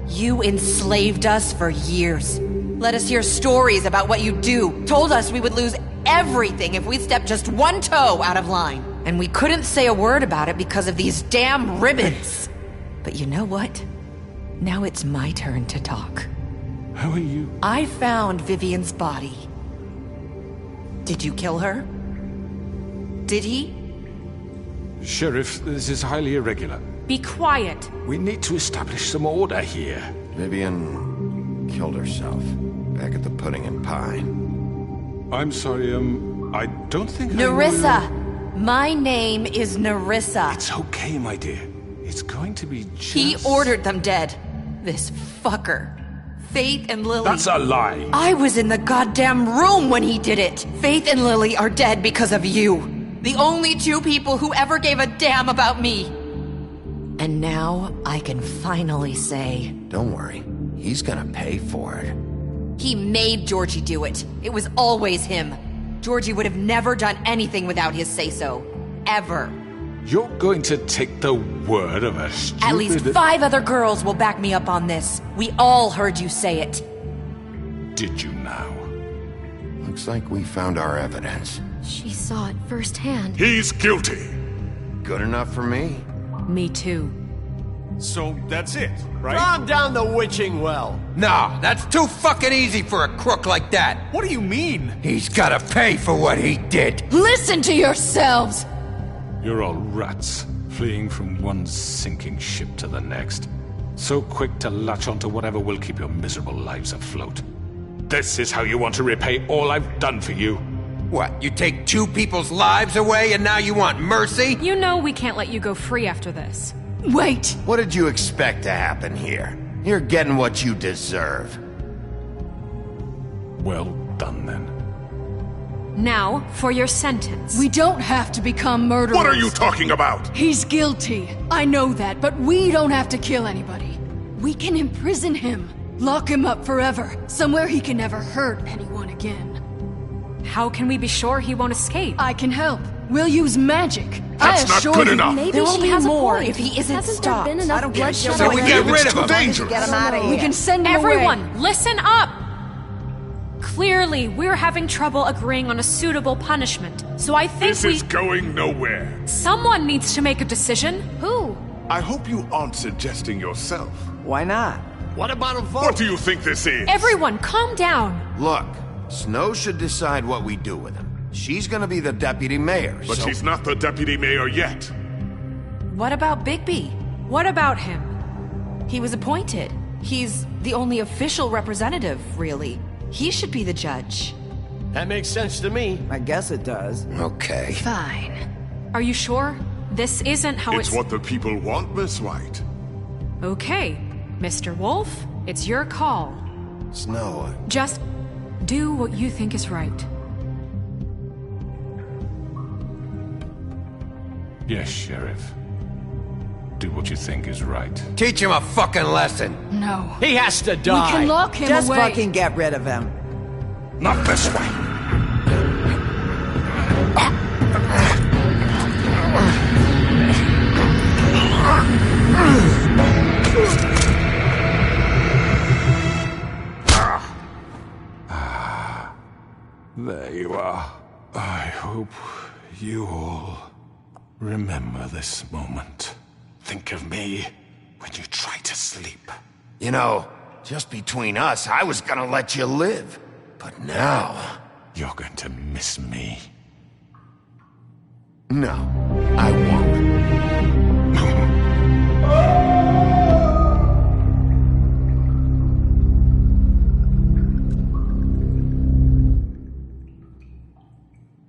You enslaved us for years. Let us hear stories about what you do. Told us we would lose everything if we stepped just one toe out of line. And we couldn't say a word about it because of these damn ribbons. But you know what? Now it's my turn to talk. How are you? I found Vivian's body. Did you kill her? Did he? Sheriff, this is highly irregular. Be quiet. We need to establish some order here. Vivian killed herself back at the Pudding and Pie. I'm sorry, I don't think Nerissa! My name is Nerissa. It's okay, my dear. It's going to be just... He ordered them dead. This fucker. Faith and Lily... That's a lie! I was in the goddamn room when he did it! Faith and Lily are dead because of you. The only two people who ever gave a damn about me. And now I can finally say... Don't worry. He's gonna pay for it. He made Georgie do it. It was always him. Georgie would have never done anything without his say-so. Ever. You're going to take the word of a stupid... At least 5 other girls will back me up on this. We all heard you say it. Did you now? Looks like we found our evidence. She saw it firsthand. He's guilty. Good enough for me. Me too. So that's it, right? Calm down the witching well. Nah, that's too fucking easy for a crook like that. What do you mean? He's gotta pay for what he did. Listen to yourselves! You're all rats, fleeing from one sinking ship to the next. So quick to latch onto whatever will keep your miserable lives afloat. This is how you want to repay all I've done for you. What, you take 2 people's lives away and now you want mercy? You know we can't let you go free after this. Wait! What did you expect to happen here? You're getting what you deserve. Well done, then. Now, for your sentence. We don't have to become murderers. What are you talking about? He's guilty. I know that, but we don't have to kill anybody. We can imprison him. Lock him up forever. Somewhere he can never hurt anyone again. How can we be sure he won't escape? I can help. We'll use magic. That's not good enough. Maybe There will she be has more a point. if he isn't Hasn't stopped. there been enough bloodshed? So we get rid of him. Dangerous. Get him out of here. We can send him Everyone, away. listen up! Clearly, we're having trouble agreeing on a suitable punishment, so I think This is going nowhere. Someone needs to make a decision. Who? I hope you aren't suggesting yourself. Why not? What about a vote? What do you think this is? Everyone, calm down. Look, Snow should decide what we do with him. She's gonna be the deputy mayor, But so... she's not the deputy mayor yet. What about Bigby? What about him? He was appointed. He's the only official representative, really. He should be the judge. That makes sense to me. I guess it does. Okay. Fine. Are you sure? This isn't how It's what the people want, Miss White. Okay, Mr. Wolf, it's your call. Snow, Just do what you think is right. Yes, Sheriff. Do what you think is right. Teach him a fucking lesson. No. He has to die. We can lock him Just away. fucking get rid of him. Not this way. There you are. I hope you all remember this moment. Think of me when you try to sleep. you know, just between us, I was gonna let you live. But now... You're going to miss me. No, I won't.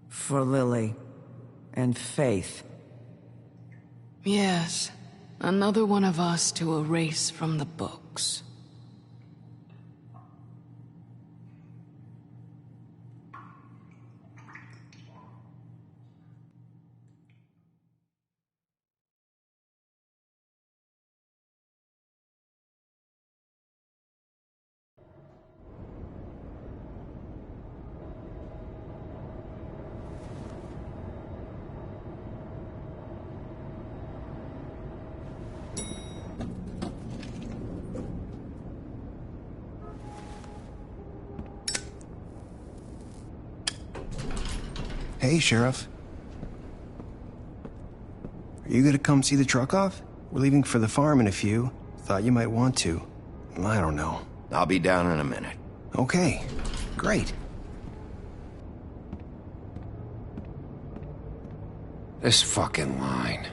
For Lily and Faith. Yes, another one of us to erase from the books. Hey, Sheriff. Are you gonna come see the truck off? We're leaving for the farm in a few. Thought you might want to. I don't know. I'll be down in a minute. Okay, great. This fucking line.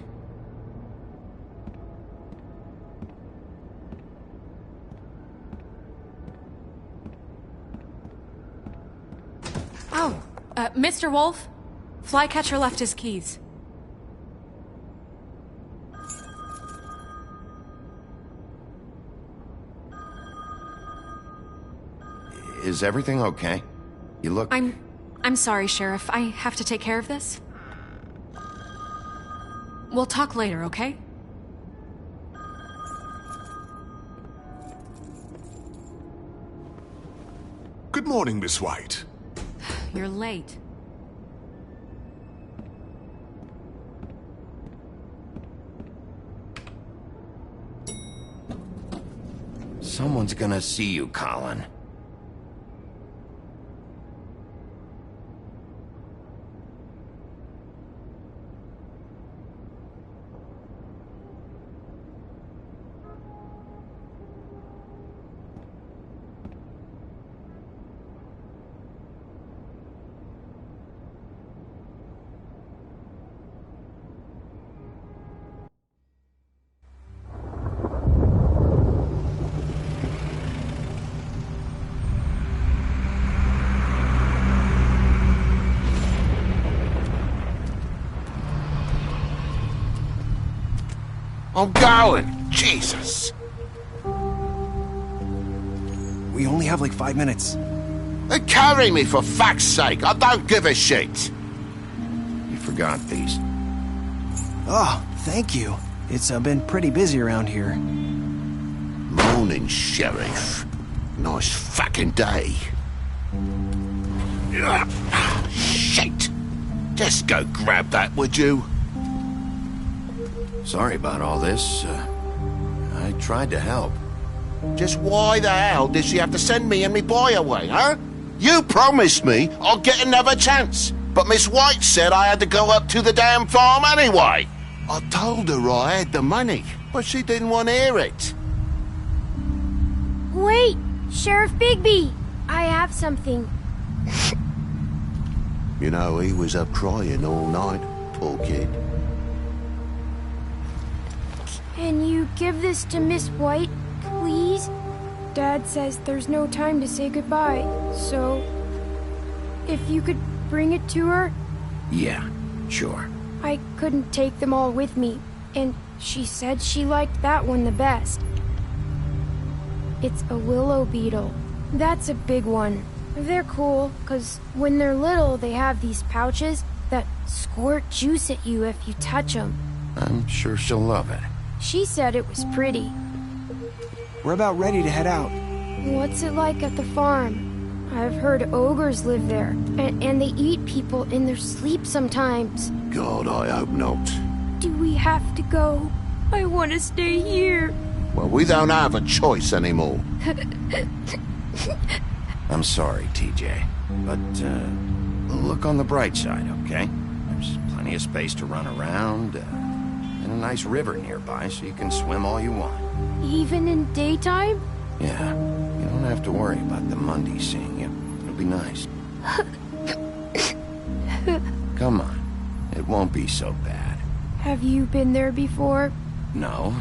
Oh, Mr. Wolf? Flycatcher left his keys. Is everything okay? You look... I'm sorry, Sheriff. I have to take care of this. We'll talk later, okay? Good morning, Miss White. You're late. Someone's gonna see you, Colin. I'm going. Jesus. We only have like 5 minutes. Then carry me, for fuck's sake. I don't give a shit. You forgot these. Oh, thank you. It's been pretty busy around here. Morning, Sheriff. Nice fucking day. Shit. Just go grab that, would you? Sorry about all this. I tried to help. Just why the hell did she have to send me and me boy away, huh? You promised me I'd get another chance, but Miss White said I had to go up to the damn farm anyway. I told her I had the money, but she didn't want to hear it. Wait, Sheriff Bigby, I have something. You know, he was up crying all night, poor kid. Can you give this to Miss White, please? Dad says there's no time to say goodbye, so if you could bring it to her? Yeah, sure. I couldn't take them all with me, and she said she liked that one the best. It's a willow beetle. That's a big one. They're cool, 'cause when they're little, they have these pouches that squirt juice at you if you touch them. I'm sure she'll love it. She said it was pretty. We're about ready to head out. What's it like at the farm? I've heard ogres live there, and they eat people in their sleep sometimes. God, I hope not. Do we have to go? I want to stay here. Well, we don't have a choice anymore. I'm sorry, TJ, but look on the bright side, okay? There's plenty of space to run around, and a nice river nearby, so you can swim all you want. Even in daytime? Yeah, you don't have to worry about the Monday seeing you. It'll be nice. Come on, it won't be so bad. Have you been there before? No,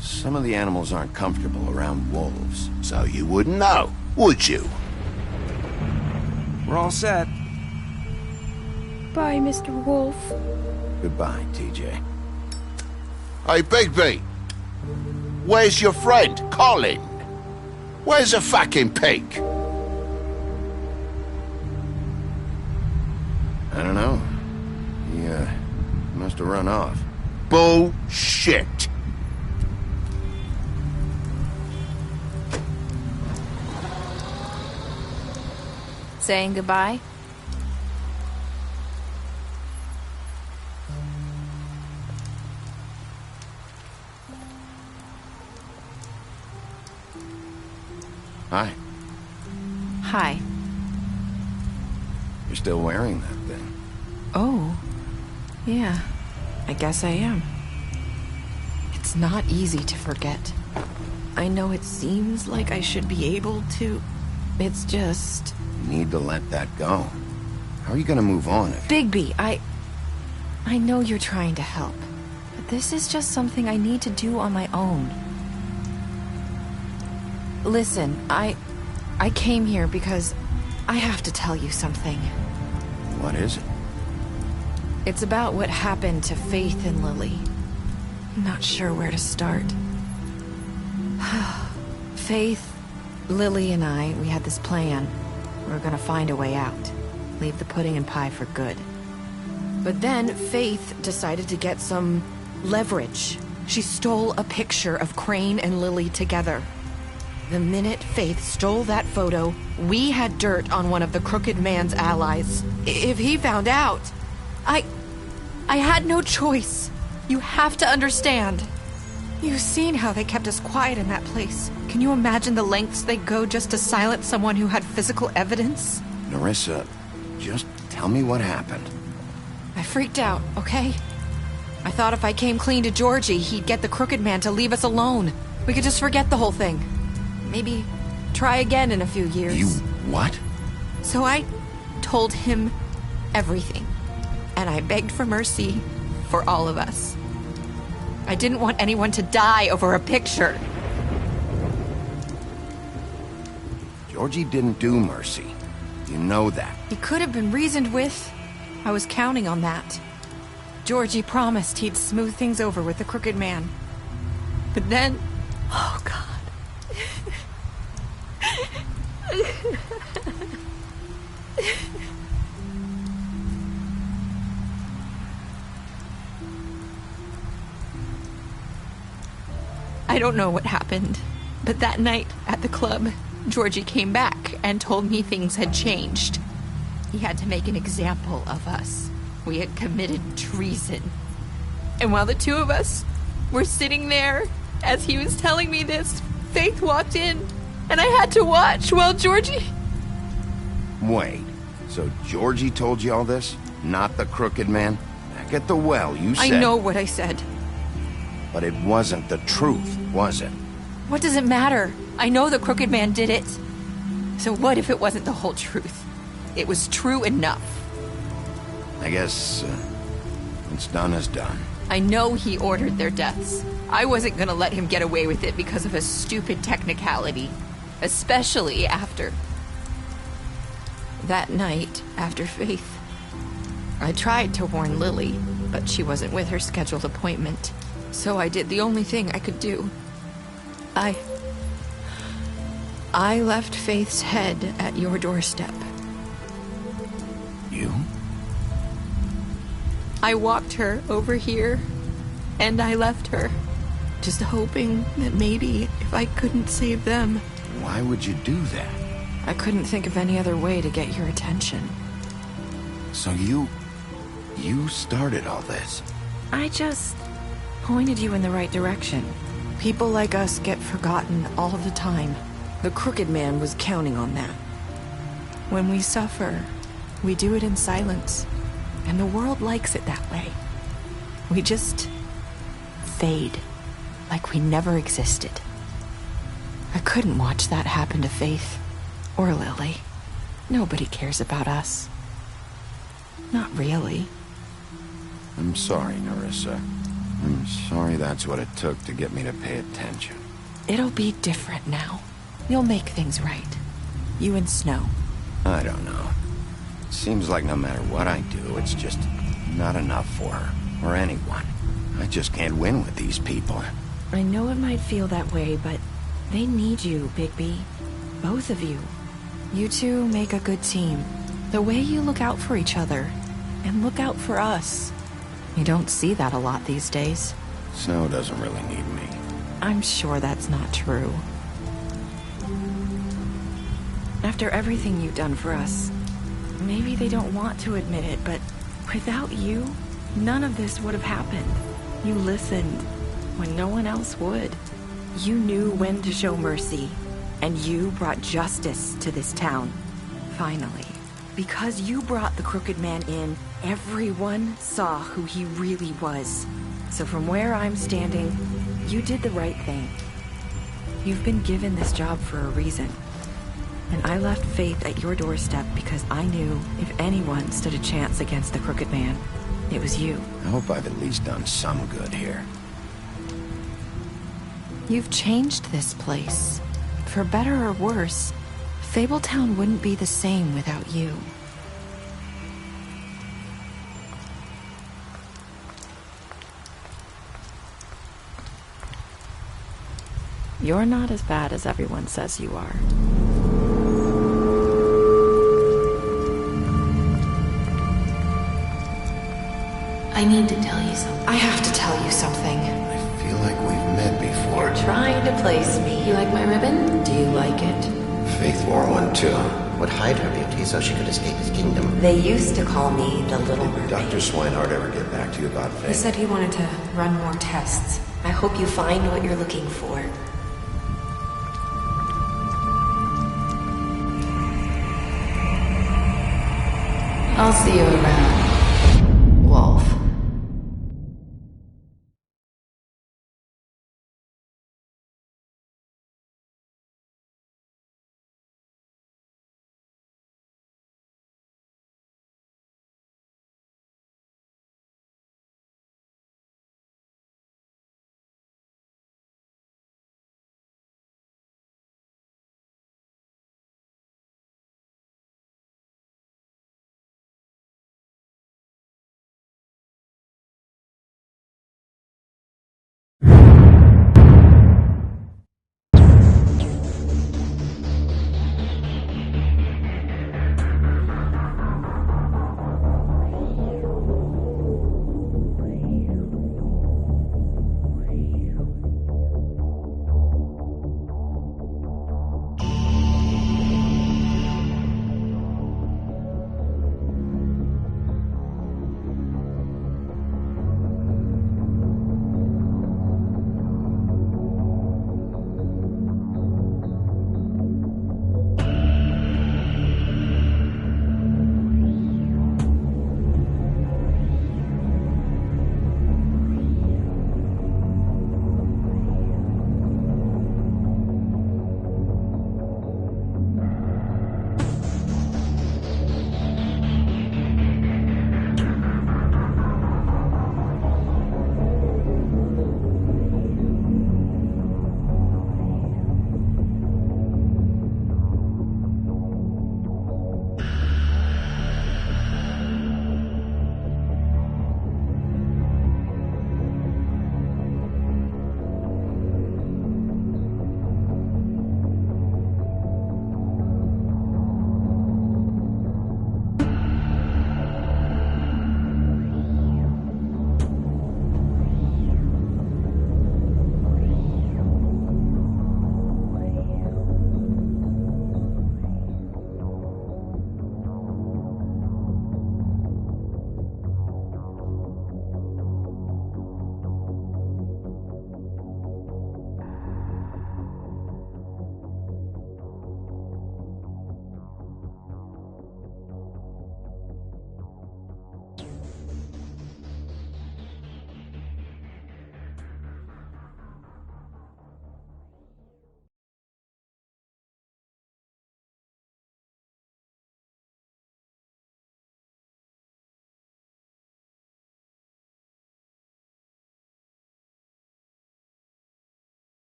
some of the animals aren't comfortable around wolves, so you wouldn't know, would you? We're all set. Bye, Mr. Wolf. Goodbye, TJ. Hey, Bigby! Where's your friend, Colin? Where's the fucking pig? I don't know. He, must have run off. Bullshit! Saying goodbye? Hi. Hi. You're still wearing that thing. Oh. Yeah. I guess I am. It's not easy to forget. I know it seems like I should be able to. It's just... You need to let that go. How are you gonna move on if... Bigby, I know you're trying to help. But this is just something I need to do on my own. Listen, I came here because I have to tell you something. What is it? It's about what happened to Faith and Lily. I'm not sure where to start. Faith, Lily, and I, we had this plan. We were gonna find a way out. Leave the pudding and pie for good. But then Faith decided to get some leverage. She stole a picture of Crane and Lily together. The minute Faith stole that photo, we had dirt on one of the Crooked Man's allies. If he found out, I had no choice. You have to understand. You've seen how they kept us quiet in that place. Can you imagine the lengths they go just to silence someone who had physical evidence? Nerissa, just tell me what happened. I freaked out, okay? I thought if I came clean to Georgie, he'd get the Crooked Man to leave us alone. We could just forget the whole thing. Maybe try again in a few years. You what? So I told him everything. And I begged for mercy for all of us. I didn't want anyone to die over a picture. Georgie didn't do mercy. You know that. He could have been reasoned with. I was counting on that. Georgie promised he'd smooth things over with the Crooked Man. But then... Oh, God. I don't know what happened, but that night at the club, Georgie came back and told me things had changed. He had to make an example of us. We had committed treason. And while the two of us were sitting there, as he was telling me this, Faith walked in, and I had to watch while Georgie... Wait, so Georgie told you all this? Not the Crooked Man? Back at the well, you said... I know what I said. But it wasn't the truth, was it? What does it matter? I know the Crooked Man did it. So what if it wasn't the whole truth? It was true enough. I guess, what's done is done. I know he ordered their deaths. I wasn't gonna let him get away with it because of a stupid technicality. Especially after... that night, after Faith. I tried to warn Lily, but she wasn't with her scheduled appointment. So I did the only thing I could do. I left Faith's head at your doorstep. You? I walked her over here, and I left her. Just hoping that maybe if I couldn't save them... Why would you do that? I couldn't think of any other way to get your attention. So you started all this? I just pointed you in the right direction. People like us get forgotten all the time. The Crooked Man was counting on that. When we suffer, we do it in silence, and the world likes it that way. We just fade, like we never existed. I couldn't watch that happen to Faith, or Lily. Nobody cares about us. Not really. I'm sorry, Nerissa. I'm sorry that's what it took to get me to pay attention. It'll be different now. You'll make things right. You and Snow. I don't know. It seems like no matter what I do, it's just not enough for her, or anyone. I just can't win with these people. I know it might feel that way, but they need you, Bigby. Both of you. You two make a good team. The way you look out for each other, and look out for us. You don't see that a lot these days. Snow doesn't really need me. I'm sure that's not true. After everything you've done for us, maybe they don't want to admit it, but without you, none of this would have happened. You listened when no one else would. You knew when to show mercy, and you brought justice to this town. Finally. Because you brought the Crooked Man in, everyone saw who he really was. So from where I'm standing, you did the right thing. You've been given this job for a reason. And I left Faith at your doorstep because I knew if anyone stood a chance against the Crooked Man, it was you. I hope I've at least done some good here. You've changed this place. For better or worse, Fabletown wouldn't be the same without you. You're not as bad as everyone says you are. I need to tell you something. I have to tell you something. I feel like we've met before. You're trying to place me. You like my ribbon? Do you like it? Faith wore one too. Would hide her beauty so she could escape his kingdom. They used to call me the Little Mermaid. Did Dr. Swinehart ever get back to you about Faith? He said he wanted to run more tests. I hope you find what you're looking for. I'll see you around.